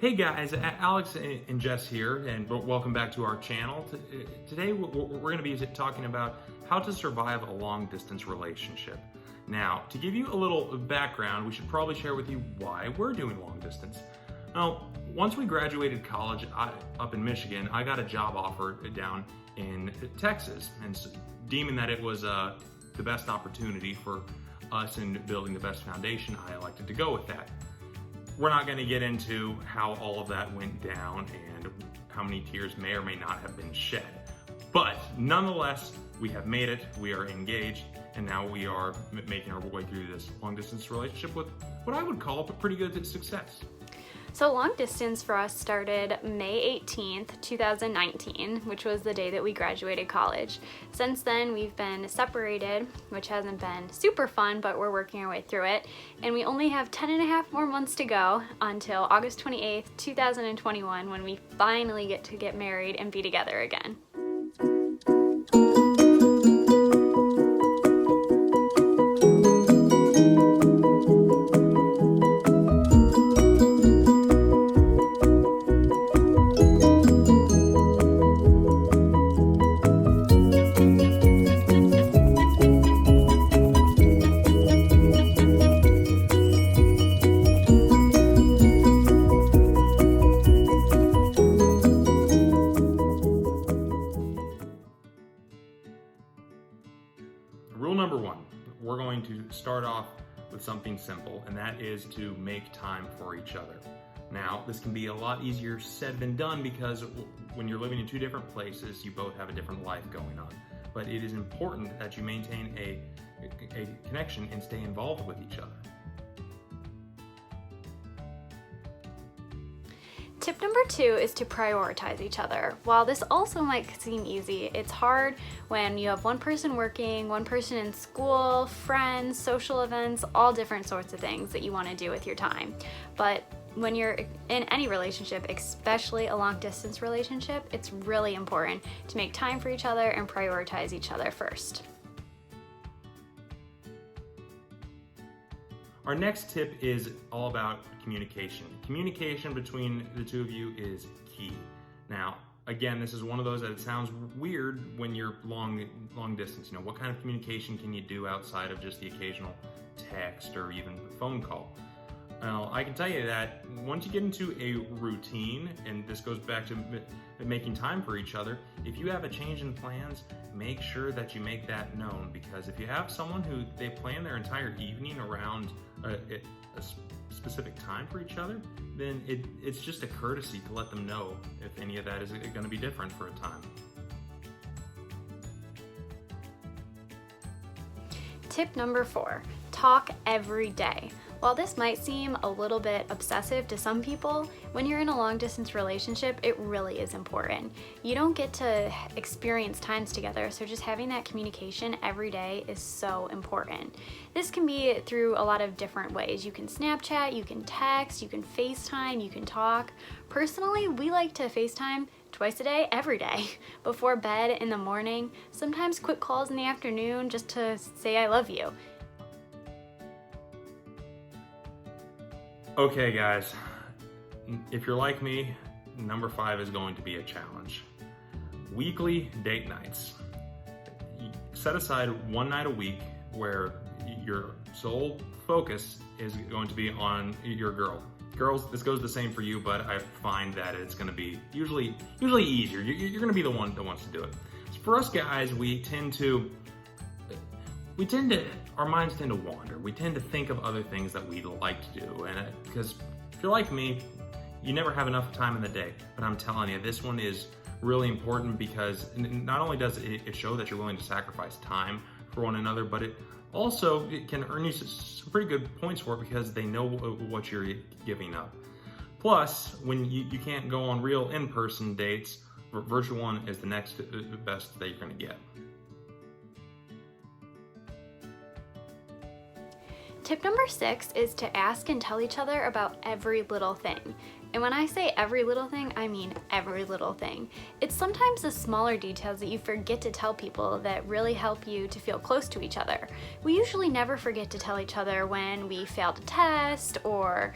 Hey guys, Alex and Jess here, and welcome back to our channel. Today we're going to be talking about how to survive a long distance relationship. Now, to give you a little background, we should probably share with you why we're doing long distance. Now, once we graduated college up in Michigan, I got a job offer down in Texas, and deeming that it was the best opportunity for us in building the best foundation, I elected to go with that. We're not going to get into how all of that went down and how many tears may or may not have been shed. But nonetheless, we have made it, we are engaged, and now we are making our way through this long distance relationship with what I would call a pretty good success. So long distance for us started May 18th, 2019, which was the day that we graduated college. Since then, we've been separated, which hasn't been super fun, but we're working our way through it. And we only have 10 and a half more months to go until August 28th, 2021, when we finally get to get married and be together again. Rule number one, we're going to start off with something simple, and that is to make time for each other. Now, this can be a lot easier said than done because when you're living in two different places, you both have a different life going on. But it is important that you maintain a connection and stay involved with each other. Tip number 2 is to prioritize each other. While this also might seem easy, it's hard when you have one person working, one person in school, friends, social events, all different sorts of things that you want to do with your time. But when you're in any relationship, especially a long distance relationship, it's really important to make time for each other and prioritize each other first. Our next tip is all about communication. Communication between the two of you is key. Now, again, this is one of those that it sounds weird when you're long distance. You know, what kind of communication can you do outside of just the occasional text or even phone call? Well, I can tell you that once you get into a routine, and this goes back to making time for each other, if you have a change in plans, make sure that you make that known, because if you have someone who they plan their entire evening around a specific time for each other, then it's just a courtesy to let them know if any of that is going to be different for a time. Tip number 4, talk every day. While this might seem a little bit obsessive to some people, when you're in a long distance relationship, it really is important. You don't get to experience times together, so just having that communication every day is so important. This can be through a lot of different ways. You can Snapchat, you can text, you can FaceTime, you can talk. Personally, we like to FaceTime twice a day, every day, before bed, in the morning, sometimes quick calls in the afternoon just to say I love you. Okay guys, if you're like me, number 5 is going to be a challenge. Weekly date nights. Set aside one night a week where your sole focus is going to be on your girl. Girls, this goes the same for you, but I find that it's going to be usually easier. You're going to be the one that wants to do it. So for us guys, our minds tend to wander. We tend to think of other things that we'd like to do. And because if you're like me, you never have enough time in the day. But I'm telling you, this one is really important because not only does it show that you're willing to sacrifice time for one another, but it can earn you some pretty good points for it because they know what you're giving up. Plus, when you can't go on real in-person dates, virtual one is the next best that you're going to get. Tip number 6 is to ask and tell each other about every little thing. And when I say every little thing, I mean every little thing. It's sometimes the smaller details that you forget to tell people that really help you to feel close to each other. We usually never forget to tell each other when we failed a test or,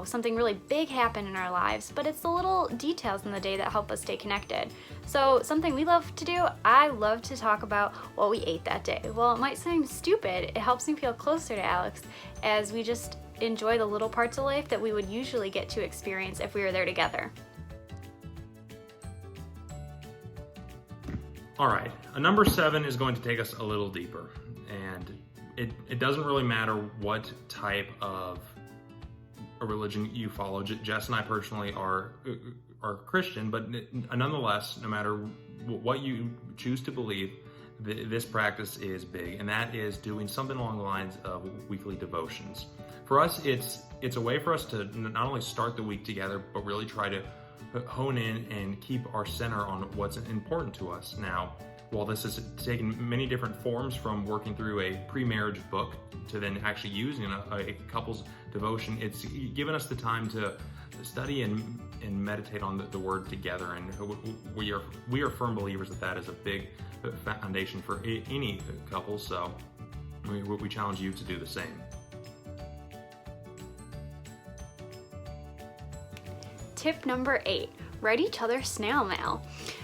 something really big happened in our lives, but it's the little details in the day that help us stay connected. So something we love to do, I love to talk about what we ate that day. Well, it might seem stupid, it helps me feel closer to Alex as we just enjoy the little parts of life that we would usually get to experience if we were there together. All right, number 7 is going to take us a little deeper, and it doesn't really matter what type of a religion you follow. Jess and I personally are Christian, but nonetheless, no matter what you choose to believe, this practice is big, and that is doing something along the lines of weekly devotions. For us, it's a way for us to not only start the week together, but really try to hone in and keep our center on what's important to us. Now, while this has taken many different forms, from working through a pre-marriage book to then actually using a couple's devotion, it's given us the time to study and meditate on the word together, and we are firm believers that is a big foundation for any couple, so we challenge you to do the same. Tip number 8, write each other snail mail.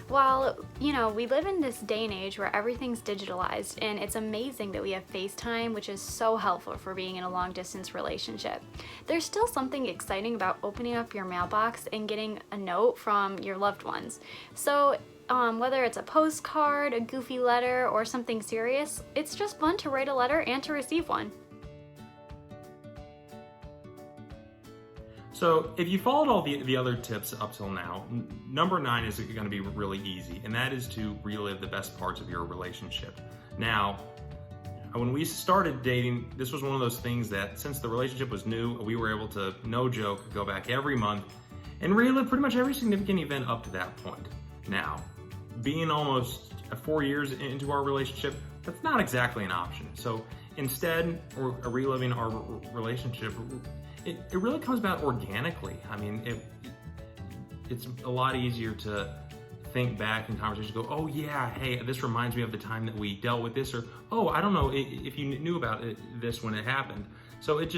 While, we live in this day and age where everything's digitalized, and it's amazing that we have FaceTime, which is so helpful for being in a long distance relationship, there's still something exciting about opening up your mailbox and getting a note from your loved ones. So whether it's a postcard, a goofy letter, or something serious, it's just fun to write a letter and to receive one. So if you followed all the other tips up till now, number 9 is going to be really easy, and that is to relive the best parts of your relationship. Now, when we started dating, this was one of those things that, since the relationship was new, we were able to, no joke, go back every month and relive pretty much every significant event up to that point. Now, being almost 4 years into our relationship, that's not exactly an option. So instead, we're reliving our relationship. It really comes about organically. I mean, it's a lot easier to think back in conversations, go, oh yeah, hey, this reminds me of the time that we dealt with this, or, oh, I don't know if you knew about this when it happened. So it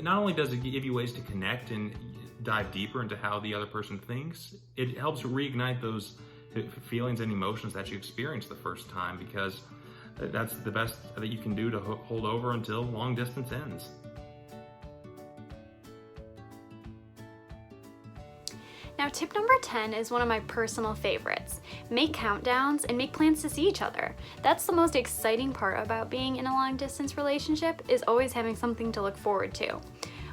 not only does it give you ways to connect and dive deeper into how the other person thinks, it helps reignite those feelings and emotions that you experienced the first time, because that's the best that you can do to hold over until long distance ends. Now, tip number 10 is one of my personal favorites. Make countdowns and make plans to see each other. That's the most exciting part about being in a long distance relationship, is always having something to look forward to.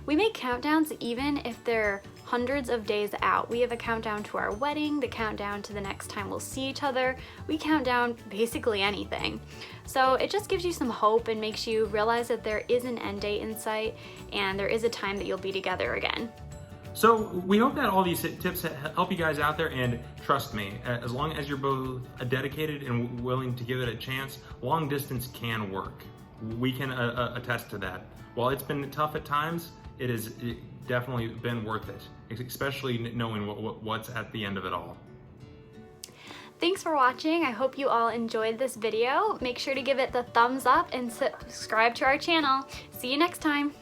We make countdowns even if they're hundreds of days out. We have a countdown to our wedding, the countdown to the next time we'll see each other. We count down basically anything. So it just gives you some hope and makes you realize that there is an end date in sight and there is a time that you'll be together again. So we hope that all these tips help you guys out there, and trust me, as long as you're both dedicated and willing to give it a chance, long distance can work. We can attest to that. While it's been tough at times, it has definitely been worth it, especially knowing what's at the end of it all. Thanks for watching. I hope you all enjoyed this video. Make sure to give it the thumbs up and subscribe to our channel. See you next time.